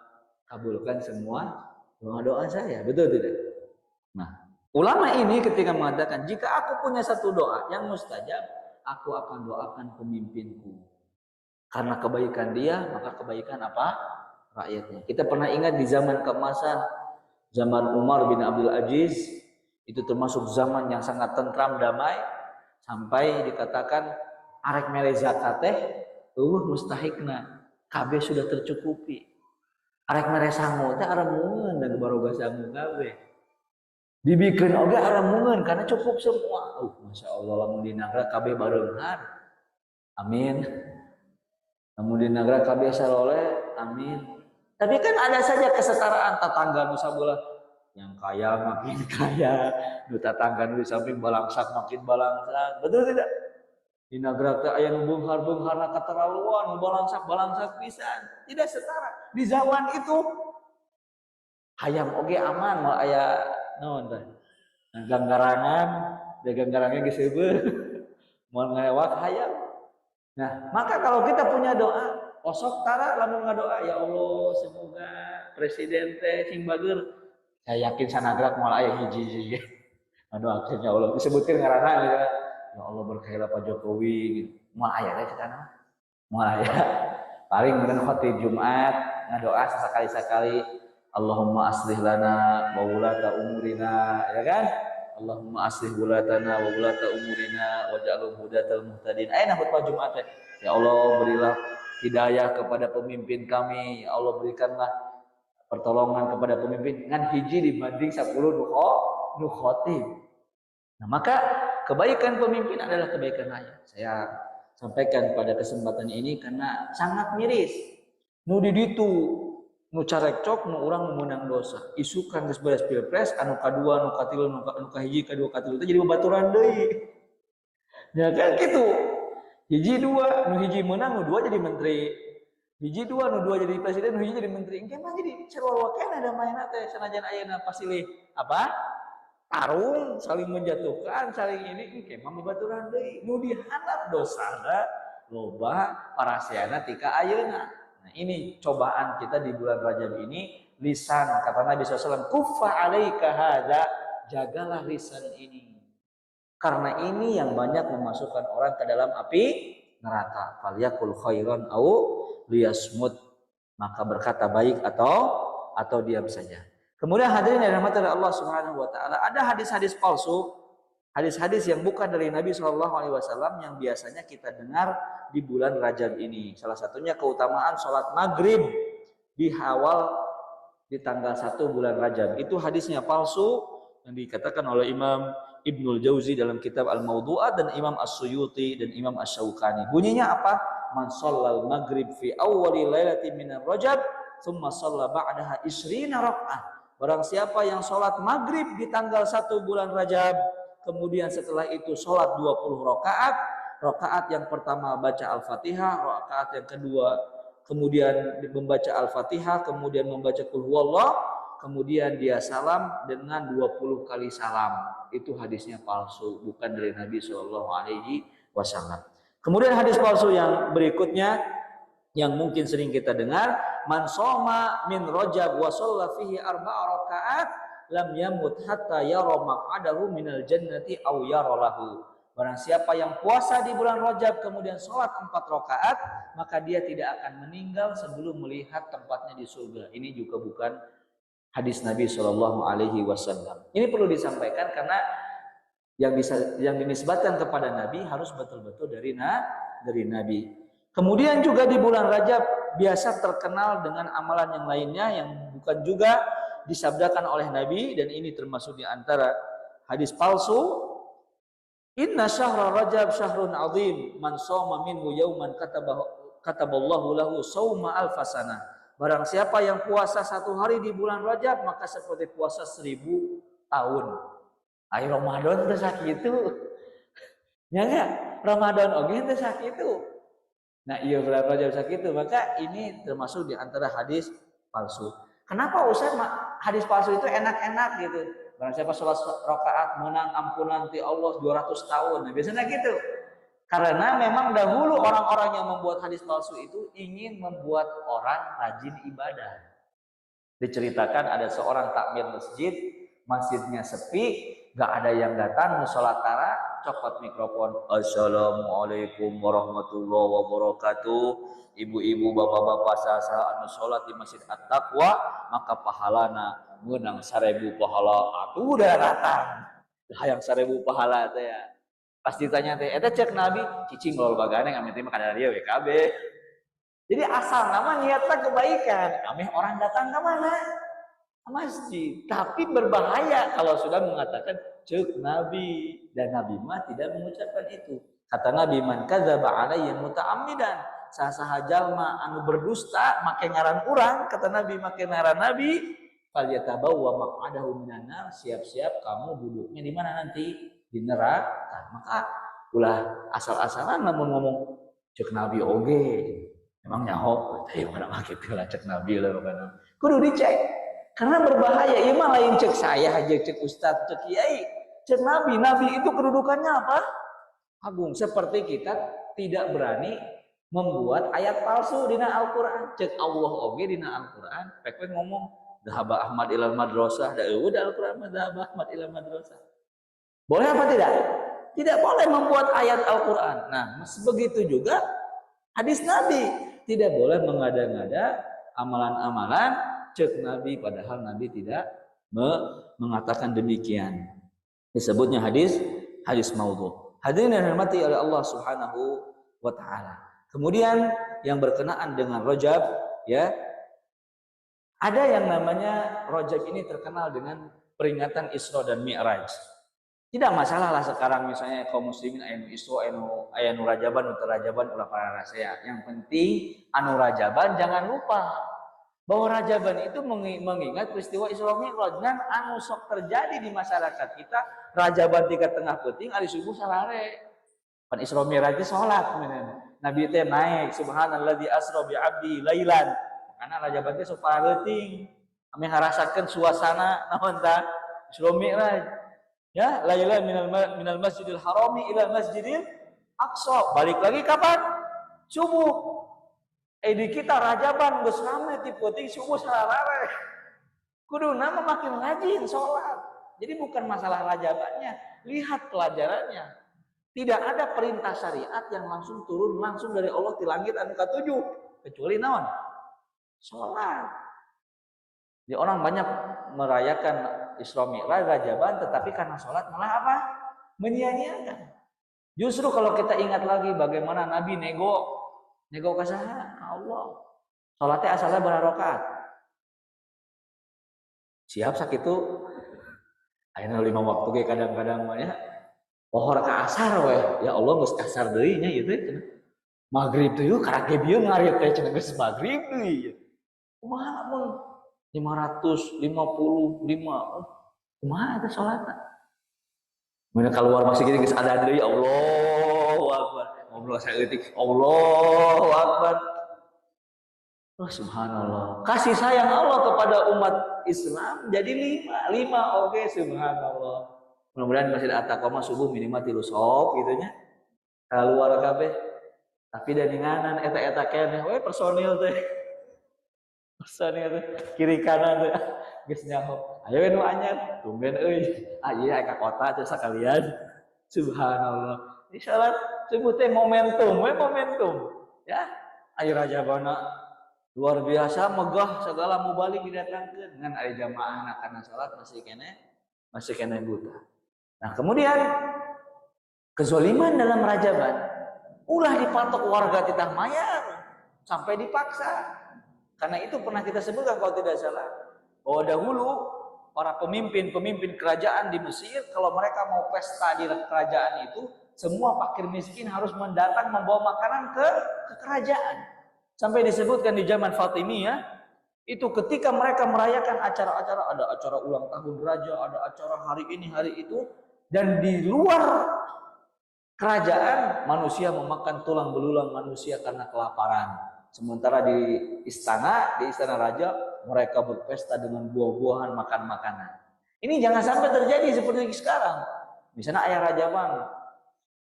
Kabulkan semua doa-doa saya. Betul tidak? Nah, ulama ini ketika mengatakan jika aku punya satu doa yang mustajab, aku akan doakan pemimpinku. Karena kebaikan dia, maka kebaikan apa? Rakyatnya. Kita pernah ingat di zaman keemasan, zaman Umar bin Abdul Aziz, itu termasuk zaman yang sangat tentram damai, sampai dikatakan arek mere zakat teh mustahikna, kabeh sudah tercukupi. Arek mere sangu teh aramungeun dan baroga sangu kabeh. Dibikin oge aramungeun karena cukup semua. Masya Allah lamun di nagra kabeh bareunghar. Amin. Namun di negara KB saloleh, amin. Tapi kan ada saja kesetaraan tetangga nu sabelah. Yang kaya makin kaya, nu tetangga nu di samping balangsak makin balangsak. Betul tidak? Di negara teh aya nu beunghar-beungharna katerlaluan, nu balangsak pisan. Tidak setara. Di zaman itu hayam oge aman, moal aya naon teh? Ganggarangan, ganggarangan geus heubeul. Moal ngelewat hayam. Nah, maka kalau kita punya doa, osok tara lamun ngadoa, ya Allah semoga presiden teh sing bager. Saya yakin sanagrak moal aya hiji-hiji. Doakeun ya Allah disebutkeun ngaranna gitu. Ya Allah berkahilah Pak Jokowi gitu. Moal aya teh cenah. Moal aya. Paling meureun khotib Jumat ngadoa sakali-sakali Allahumma aslih lana wa wulata umurina, ya kan? Allahumma aslih wulatana wa wulata umurina waj'alhum hudatal muhtadin. Ayeuna khutbah Jumat teh. Ya Allah berilah hidayah kepada pemimpin kami. Ya Allah berikanlah pertolongan kepada pemimpin ngan hiji dibanding 10 nu khotib. Nah, maka kebaikan pemimpin adalah kebaikan rakyat. Saya sampaikan pada kesempatan ini karena sangat miris. Nu di ditu nu carekcok nu urang meunang dosa isukan geus beres pilpres anu kadua nu katilu nu kahiji kadua katilu teh jadi babaturan deui ya kan kitu hiji dua nu hiji meunang nu dua jadi menteri hiji dua nu dua jadi presiden nu hiji jadi menteri engke mah jadi cerewakena da mainna teh sanajan ayeuna pasilih apa tarung, saling menjatuhkan, saling ini kemah babaturan deui. Nu dihandap dosana loba parasiana tika ayeuna. Nah, ini cobaan kita di bulan Rajab ini, lisan. Kata Nabi SAW, kuffa alaika hadza, jagalah lisan ini. Karena ini yang banyak memasukkan orang ke dalam api neraka. Falyakul khairan au liyasmut. Maka berkata baik atau diam saja. Kemudian hadirin yang dirahmati oleh Allah Subhanahu wa taala, ada hadis-hadis palsu, hadis-hadis yang bukan dari Nabi Shallallahu alaihi wasallam yang biasanya kita dengar di bulan Rajab ini. Salah satunya keutamaan sholat maghrib di awal di tanggal 1 bulan Rajab. Itu hadisnya palsu yang dikatakan oleh Imam Ibnul Jauzi dalam kitab Al-Mawdu'at dan Imam As-Suyuti dan Imam Asy-Syaukani. Bunyinya apa? Man shallal maghrib fi awwali lailatin min Rajab, tsumma shalla ba'daha 20 rakaat. Barang siapa yang sholat maghrib di tanggal 1 bulan Rajab, kemudian setelah itu sholat 20 rakaat, rakaat yang pertama baca Al-Fatihah, rakaat yang kedua kemudian membaca Al-Fatihah, kemudian membaca Qul Huwallah, kemudian dia salam dengan 20 kali salam. Itu hadisnya palsu, bukan dari Nabi Shallallahu alaihi wasallam. Kemudian hadis palsu yang berikutnya yang mungkin sering kita dengar, man shoma min Rajab wa shalla fihi 4 rakaat lam yamut hatta yara maq'adahu minal jannati aw yara lahu. Barang siapa yang puasa di bulan Rajab kemudian sholat 4 rakaat, maka dia tidak akan meninggal sebelum melihat tempatnya di surga. Ini juga bukan hadis Nabi Shallallahu alaihi wasallam. Ini perlu disampaikan karena yang dinisbatkan kepada Nabi harus betul-betul dari Nabi. Kemudian juga di bulan Rajab biasa terkenal dengan amalan yang lainnya yang bukan juga disabdakan oleh Nabi, dan ini termasuk di antara hadis palsu. Inna syahra Rajab syahrun azim, man shoma minhu yauman kataballahu lahu shauma alfasana. Barang siapa yang puasa 1 hari di bulan Rajab, maka seperti puasa 1000 tahun. Ay Ramadan teh sakitu. Ya enggak? Ramadan oge teh sakitu. Nah, iya bulan Rajab sakitu, maka ini termasuk di antara hadis palsu. Kenapa Ustaz hadis palsu itu enak-enak gitu? Barang siapa sholat rakaat menang ampunan ti Allah 200 tahun. Nah, biasanya gitu. Karena memang dahulu orang-orang yang membuat hadis palsu itu ingin membuat orang rajin ibadah. Diceritakan ada seorang takmir masjid, masjidnya sepi, gak ada yang datang, sholat tara, copot mikrofon, assalamualaikum warahmatullahi wabarakatuh. Ibu-ibu, bapak-bapak, sasa anu sholat di masjid At-Taqwa, maka pahalana menang 1000 pahala. Atuh udah datang, hayang 1000 pahala teh ya. Pas ditanya teh, eta cek Nabi, cicing lol bagane kami teh mah kada dia WKB. Jadi asal nama niatnya kebaikan, kami orang datang ke mana? Masjid. Tapi berbahaya kalau sudah mengatakan cek Nabi, dan Nabi mah tidak mengucapkan itu. Kata Nabi, man kadzaba alayya muta'ammidan, saha-saha jalma anu berdusta make ngaran urang, kata Nabi make ngaran Nabi, falyatabawwa maq'adahu minan nar, siap-siap kamu duduknya di mana nanti? Di neraka. Maka ulah asal-asalan namun ngomong cek Nabi oge. Emang nyaho, teh mana mah kitu lah cek Nabi lah bukan. Kudu dicek. Karena berbahaya. Ieu mah lain cek saya aja, cek ustaz, cek kiai. Cek Nabi. Nabi itu kedudukannya apa? Agung. Seperti kita tidak berani membuat ayat palsu dina Al-Qur'an. Cek Allah oge dina Al-Qur'an. Pek ngomong dhahaba Ahmad ilal madrasah, da eueuh da Al-Qur'an mah dhahaba Ahmad ilal madrasah. Boleh apa tidak? Tidak boleh membuat ayat Al-Quran. Nah, begitu juga hadis Nabi. Tidak boleh mengada-ngada amalan-amalan cek Nabi, padahal Nabi tidak mengatakan demikian. Disebutnya hadis maudhu. Hadirin yang dirahmati oleh Allah Subhanahu wa taala. Kemudian yang berkenaan dengan Rajab, ya. Ada yang namanya Rajab ini terkenal dengan peringatan Isra dan Mi'raj. Tidak masalah lah sekarang misalnya kaum muslimin anu Isra anu Rajaban atau Rajaban ulah para rasea. Yang penting anu Rajaban jangan lupa bahwa Rajaban itu mengingat peristiwa Isra Mi'raj dan anu sok terjadi di masyarakat kita. Rajaban tingkat tengah penting ari subuh salare. Pan Isra Mi'raj itu salat Nabi teh naik subhanalladzi asra bi 'abdi lailan. Karena Rajaban teh sok pareuting. Kami ngarasakeun suasana naon tah Isra Mi'raj. Ya, laila minal masjidil harami ila masjidil aqsa. Balik lagi kapan? Subuh. Di kita Rajaban geus rame ti peuting subuh sararare. Kuduna mah makin rajin sholat. Jadi bukan masalah Rajabannya, lihat pelajarannya. Tidak ada perintah syariat yang langsung turun langsung dari Allah di langit anu katujuh kecuali naon? Sholat. Jadi orang banyak merayakan Isra Mi'raj Rajaban tetapi karena sholat malah apa? Menyia-nyiakan. Justru kalau kita ingat lagi bagaimana Nabi nego ke saha? Allah. Sholatnya asalnya berapa rakaat? Siap sakitu. Ayeuna 5 waktu ge kadang-kadang mah ya. Pohor ka asar we. Ya Allah geus asar deui nya ieu teh. Magrib teh karage bieu ngarit teh cenah geus magrib deui. Kumaha mun 555 kumaha teh salatna? Mun keluar masih gini geus ada deui Allahu Akbar. Ngobrol saeutik Allahu Akbar. Oh subhanallah. Kasih sayang Allah kepada umat Islam jadi 5 oke subhanallah. Mudah-mudahan Masjid At-Taqwa subuh minimal 3 sop gitu nya. Keluar kabeh. Tapi daninganan eta keneh we personil teh. Personil teh kiri kanan teh geus nyaho. Ayo we nu anyar, tumben euy. Ieu aya ka kota teh sakalian. Subhanallah. Ini salat subuh teh momentum. Ya. Ayo Rajabana luar biasa megah segala mubalik didatangkeun dengan aya jamaah karena salat masih kene buta. Nah, kemudian kezaliman dalam Rajaban ulah dipatok warga titah mayar sampai dipaksa. Karena itu pernah kita sebutkan kalau tidak salah bahwa dahulu para pemimpin kerajaan di Mesir kalau mereka mau pesta di kerajaan itu semua fakir miskin harus mendatang membawa makanan ke kerajaan. Sampai disebutkan di zaman Fatimiyah itu ketika mereka merayakan acara-acara, ada acara ulang tahun raja, ada acara hari ini hari itu, dan di luar kerajaan manusia memakan tulang belulang manusia karena kelaparan. Sementara di istana raja mereka berpesta dengan buah-buahan, makan makanan. Ini jangan sampai terjadi seperti sekarang. Misalnya ayah Rajaban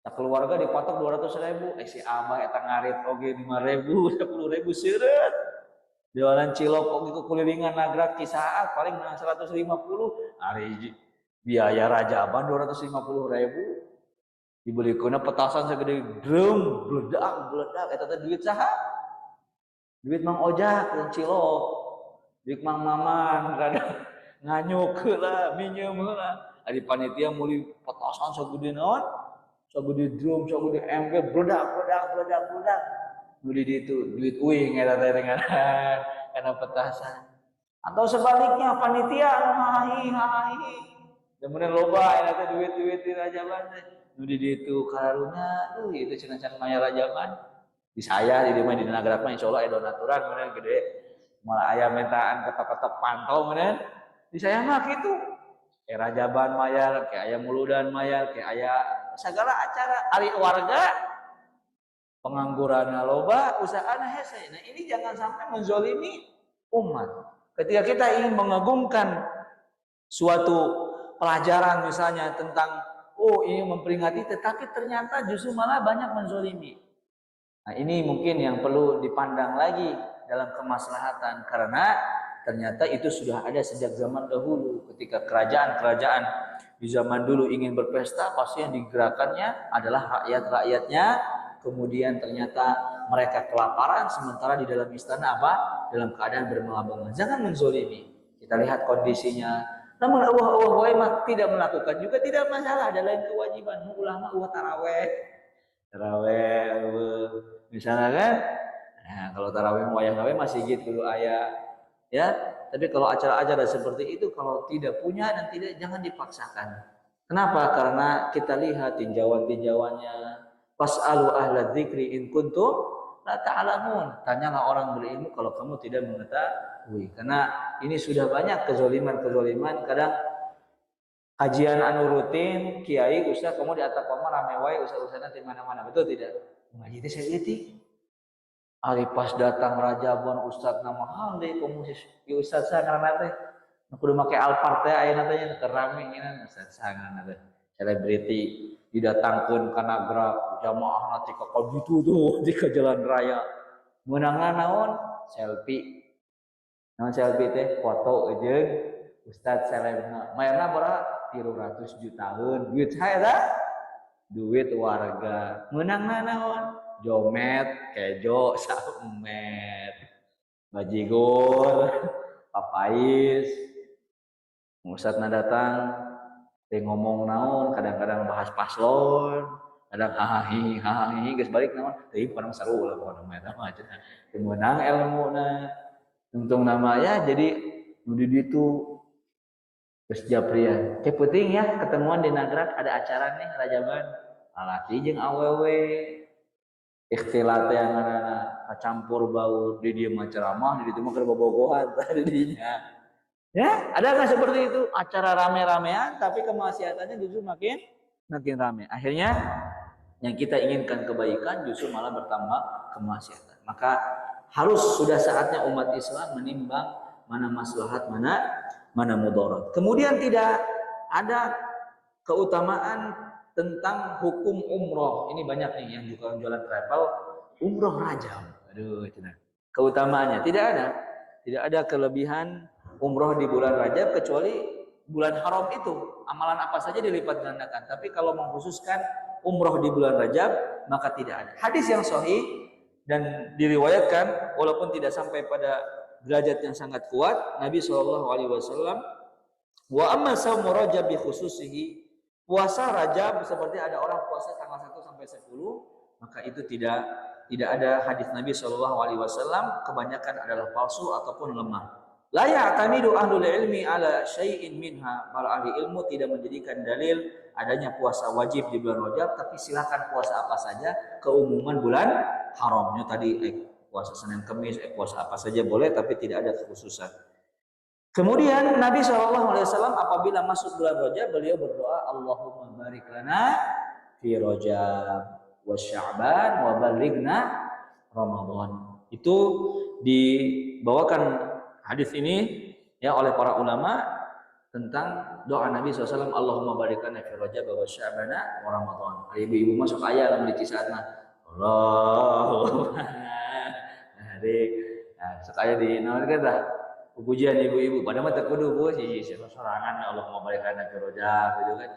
tak keluarga dipatok 200.000, si abah eta ngarit oge 5.000, 10.000 seureut. Jualan cilok oge kulilingan nagrak kisaat paling 150, ari biaya Rajaban 250.000. Dibelikeunna petasan segede drum, bledak eta teh duit saha? Duit Mang Ojak yang cilok. Duit Mang Maman kadang nganyuk heula, minjem heula. Ari panitia meuli petasan sagede naon? Sagede drum, sagede ember, bledak. Beli di itu duit uing eta teh karena petasan. Atau sebaliknya panitia anu hahi. Kemudian loba eta teh duit di Rajaban teh. Nu di ditu karunya itu cenah-cenah maya Rajaban. Di saya di dieu di nagara mah insyaallah aya donaturan meureun gede. Moal aya mentaan ketok-ketok pantau meureun. Di saya mah kitu. Rajaban mayar, kayak aya muludan mayar, kayak aya segala acara ari warga pengangguran loba, usahana hese. Nah, ini jangan sampai menzolimi umat. Ketika kita ingin mengagungkan suatu pelajaran misalnya tentang ini memperingati, tetapi ternyata justru malah banyak menzolimi. Nah, ini mungkin yang perlu dipandang lagi dalam kemaslahatan karena ternyata itu sudah ada sejak zaman dahulu. Ketika kerajaan-kerajaan di zaman dulu ingin berpesta, pasti yang digerakkannya adalah rakyat-rakyatnya. Kemudian ternyata mereka kelaparan, sementara di dalam istana apa? Dalam keadaan bermabang. Jangan menzolimi. Kita lihat kondisinya. Namun Allah tidak melakukan juga tidak masalah. Ada lain kewajiban. Ulama taraweh. Misalnya kan? Nah, kalau taraweh wayang gawe masih gitu dulu ayah. Ya, tapi kalau acara-acara seperti itu kalau tidak punya dan tidak jangan dipaksakan. Kenapa? Karena kita lihat tinjauan-tinjauannya. Fas'alu ahla dzikri in kuntum la ta'lamun. Tanyalah orang berilmu kalau kamu tidak mengetahui. Karena ini sudah banyak kezaliman-kezaliman. Kadang kajian anu rutin, kiai, ustaz, kamu di At-Taqwa rame wae ustaz-ustazna di mana-mana. Betul tidak? Ngaji teh saeutik. Ari pas datang Rajaban ustaz nama hal deh komunis di ustaz saya karena teh kudu make Alphard teh ayeuna teh kerame ngan sangan ada selebriti didatangkeun ka Nagra jamaah nanti ka gitu tuh di ke jalan raya meunangna naon selfie naon selfie teh foto jeung Ustadz selebna mayarna berapa 300 jutaan duit saya dah duit warga meunangna naon jomet kejo saumet bajigur papais Ustadz datang dia ngomong naon kadang-kadang bahas paslon kadang hahaha geus balik naon teuing pernah saru lah pokona eta mah cenah teu meunang ilmuna untung namanya jadi nu di ditu geus japrian teh penting ya ketemuan di Nagrak ada acara nih rajaban alati jeung awewe ikhtilat yang ngaranna kacampur baur di dieu mah ceramah di ditu mah keur bobogohan tadi dinya. Ya, ada nggak seperti itu? Acara rame-ramean, tapi kemaksiatannya justru makin rame. Akhirnya yang kita inginkan kebaikan justru malah bertambah kemaksiatan. Maka harus sudah saatnya umat Islam menimbang mana maslahat, mana mudarat. Kemudian tidak ada keutamaan tentang hukum umroh. Ini banyak nih yang juga jualan travel, umroh Rajab. Aduh, itu nah. Keutamaannya tidak ada kelebihan umroh di bulan Rajab kecuali bulan haram itu amalan apa saja dilipat gandakan. Tapi kalau mengkhususkan umroh di bulan Rajab maka tidak ada. Hadis yang sahih dan diriwayatkan walaupun tidak sampai pada derajat yang sangat kuat Nabi SAW wa amma saumu Rajab bi khususihi puasa Rajab seperti ada orang puasa tanggal 1 sampai 10 maka itu tidak ada hadis Nabi SAW kebanyakan adalah palsu ataupun lemah. La ya'tamidu ahlul ilmi ala syai'in minha. Para ahli ilmu tidak menjadikan dalil adanya puasa wajib di bulan Rajab, tapi silakan puasa apa saja keumuman bulan haramnya tadi puasa Senin Kamis, puasa apa saja boleh tapi tidak ada kekhususan. Kemudian Nabi SAW apabila masuk bulan Rajab beliau berdoa Allahumma barik lana fi Rajab wa Sya'ban wa balighna Ramadan. Itu dibawakan hadis ini ya oleh para ulama tentang doa Nabi SAW Allahumma barik lana fi Rajab wa Sya'ban wa Ramadan. Ibu-ibu masuk ayat dalam di saatna Allahumma sekaya di naon kata pujian ibu-ibu pada mah teu kudu Bu si sorangan Allahumma barik lana fi Rajab gitu kan.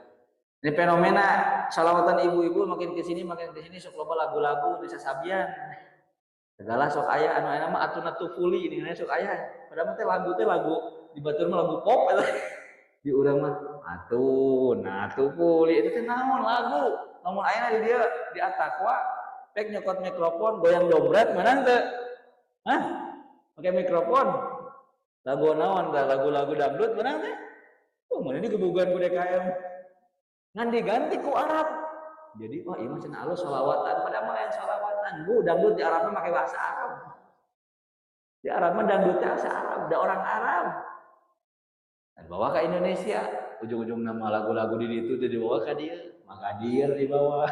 Ini fenomena salawatan ibu-ibu makin ke sini sok loba lagu-lagu di sasabian. Segala sok aya anu aya mah atuna tufuli ini sok aya. Padahal teh lagu di batur mah lagu pop eta. Di urang mah atuna tufuli itu teh naon lagu. Lamun aya di dieu di Atakwa pek nyokot mikrofon goyang dobrak menang teh. Hah? Pakai mikrofon. Lagu naon teh lagu-lagu dangdut menang teh. Oh, mana ini gebugan ku DKM. Ngan diganti ku Arab. Jadi wah ieu mah cenah alus shalawatan pada mah yang shalawatan. Bu dangdut di Arab mah pakai bahasa Arab. Di Arab mah dangdutnya bahasa Arab, da orang Arab. Dan bawa ke Indonesia, ujung-ujung nama lagu-lagu di itu dibawa ke dia, Magadir dibawa.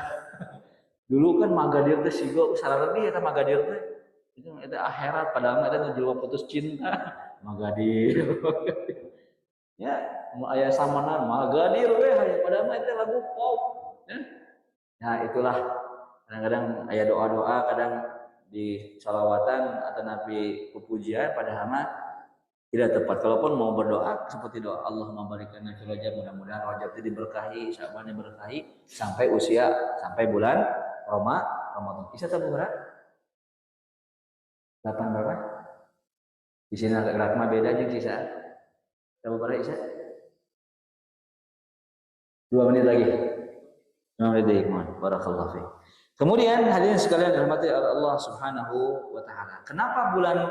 Dulu kan Magadir teh sigo sarareuh eta Magadir teh. Itu akhirat padahal mah eta ngejelema putus cinta. Magadir. Ya, aya samanan Magadir we padahal mah eta lagu pop. Ya. Nah itulah kadang-kadang aya doa-doa kadang di salawatan atau nabi pujian padahal mah tidak tepat. Kalaupun mau berdoa seperti doa Allahumma barik lana fi Rajab mudah-mudahan Rajab itu diberkahi, Sya'ban diberkahi sampai sampai bulan Ramadan. Isa tahu berapa? 8 berapa? Di sini agak gerak mah beda jeung sisa. Tahu berapa Isa? 2 menit lagi. Barakallahu fiik. Kemudian hadirin sekalian dirahmati Allah Subhanahu wa taala. Kenapa bulan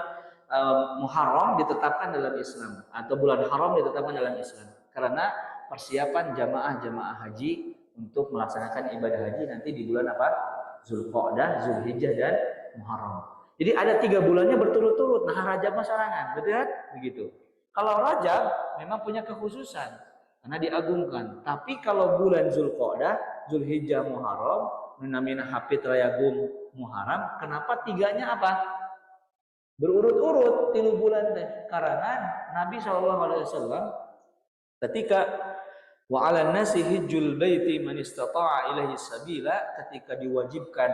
Muharram ditetapkan dalam Islam atau bulan Haram ditetapkan dalam Islam? Karena persiapan jamaah haji untuk melaksanakan ibadah haji nanti di bulan apa? Zulqa'dah, Zulhijjah dan Muharram. Jadi ada 3 bulannya berturut-turut. Nah, Rajab masarangan, betul kan? Begitu. Kalau Rajab memang punya kekhususan karena diagungkan. Tapi kalau bulan Zulqa'dah, Zulhijjah, Muharram, namina hafid rayagum Muharram, kenapa 3-nya apa? berurut-urut 3 bulan teh karena Nabi SAW ketika wa 'alan nasi hijjul baiti man istata'a ilaihi sabila, ketika diwajibkan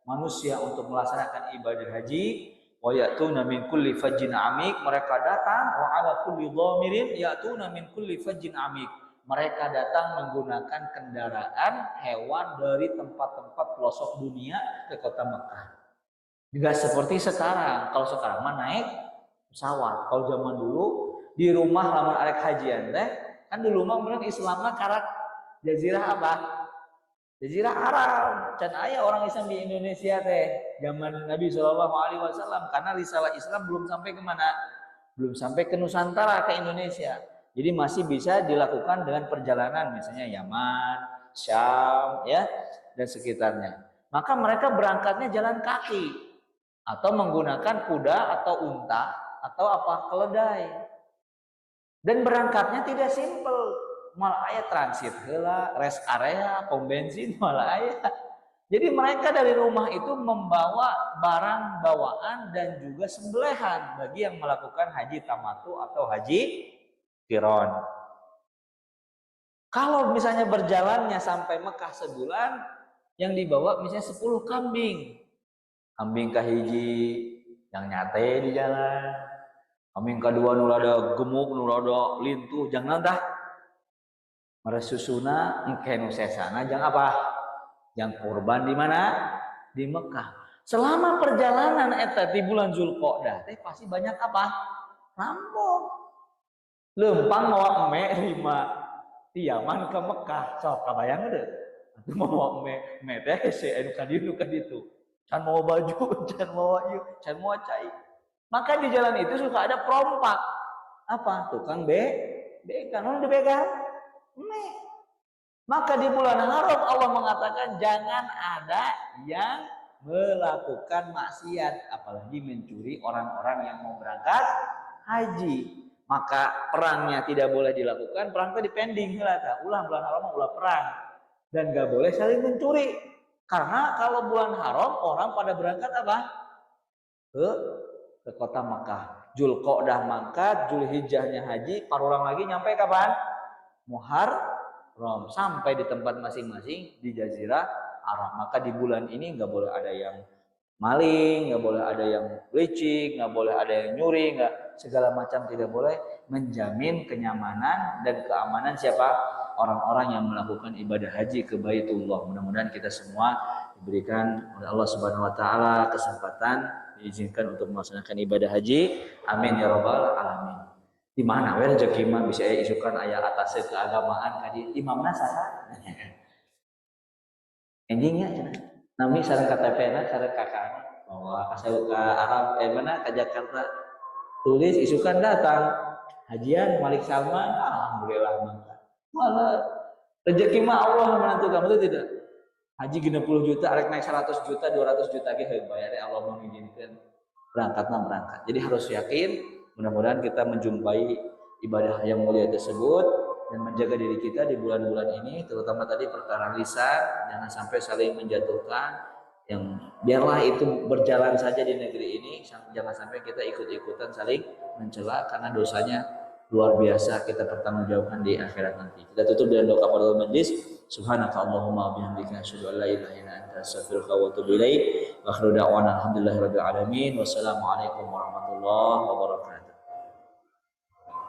manusia untuk melaksanakan ibadah haji, wa ya'tuna min kulli fajjin 'amik, mereka datang, wa 'ala kulli dhamirin ya'tuna min kulli fajjin 'amik, mereka datang menggunakan kendaraan hewan dari tempat-tempat pelosok dunia ke kota Mekah. Enggak seperti sekarang. Kalau sekarang mah naik pesawat. Kalau zaman dulu di rumah lamun arek hajian teh, kan dulu mah mun Islam mah karak jazirah apa? Jazirah Arab. Can aya orang Islam di Indonesia teh zaman Nabi Shallallahu alaihi wasallam, karena risalah Islam belum sampai ke mana? Belum sampai ke Nusantara, ke Indonesia. Jadi masih bisa dilakukan dengan perjalanan misalnya Yaman, Syam ya dan sekitarnya. Maka mereka berangkatnya jalan kaki atau menggunakan kuda atau unta atau apa keledai. Dan berangkatnya tidak simpel, malah aya transit heula, rest area, pom bensin malah aya. Jadi mereka dari rumah itu membawa barang bawaan dan juga sembelihan bagi yang melakukan haji tamattu atau haji qiron. Kalau misalnya berjalannya sampai Mekah sebulan, yang dibawa misalnya 10 kambing. Kambing kahiji yang nyate di jalan. Kambing kedua nu rada gemuk, nu rada lintuh, jangan dah. Meresusuna engke nu sesana jang apa? Jang kurban di mana? Di Mekah. Selama perjalanan eta di bulan Zulqa'dah teh pasti banyak apa? Rampok. Lempang mawa eme 5 di Yaman ke Mekah. Sok kabayang deh. Atuh mawa eme teh anu ka dieu nu ka ditu. Can mau baju, can mau ieu, can mau cai. Maka di jalan itu suka ada perompak. Apa? Tukang begal. Non dibegal? Eme. Maka di bulan haram Allah mengatakan jangan ada yang melakukan maksiat, apalagi mencuri orang-orang yang mau berangkat haji. Maka perangnya tidak boleh dilakukan, perang itu dipending heula, ulah bulan haram ulah perang, dan gak boleh saling mencuri. Karena kalau bulan haram orang pada berangkat apa? Ke kota Makkah. Zulqa'dah mangkat, Zulhijjahnya haji, parurang lagi nyampe kapan? Muharram, sampai di tempat masing-masing di Jazirah Arab. Maka di bulan ini nggak boleh ada yang maling, nggak boleh ada yang licik, nggak boleh ada yang nyuri, nggak segala macam tidak boleh, menjamin kenyamanan dan keamanan siapa? Orang-orang yang melakukan ibadah haji ke Baitullah. Mudah-mudahan kita semua diberikan oleh Allah Subhanahu wa taala kesempatan diizinkan untuk melaksanakan ibadah haji. Amin ya rabbal alamin. Di mana we rezeki mah bisa isukan aya atas keagamaan ka dieu imamna saha? Endingnya cenah. Nami sareng KTP-na sareng kakana bahwa ka Arab mana ke Jakarta tulis isukan datang hajian Malik Salman, alhamdulillah mangkat. Malah rezeki mah Allah menentukan, betul tidak? Haji 60 juta, arek naik 100 juta, 200 juta ge heuh bayar Allah mengizinkan. Berangkat. Jadi harus yakin, mudah-mudahan kita menjumpai ibadah yang mulia tersebut dan menjaga diri kita di bulan-bulan ini, terutama tadi perkara lisan, jangan sampai saling menjatuhkan. Yang biarlah itu berjalan saja di negeri ini, jangan sampai kita ikut-ikutan saling mencela karena dosanya luar biasa, kita pertanggungjawabkan di akhirat nanti. Kita tutup dengan doa kafaratul majlis. Subhanaka Allahumma bihamdika asyhadu an la ilaha illa anta astaghfiruka wa atubu ilaik. Wa akhiru da'wana alhamdulillahirabbil alamin. Wassalamualaikum warahmatullahi wabarakatuh.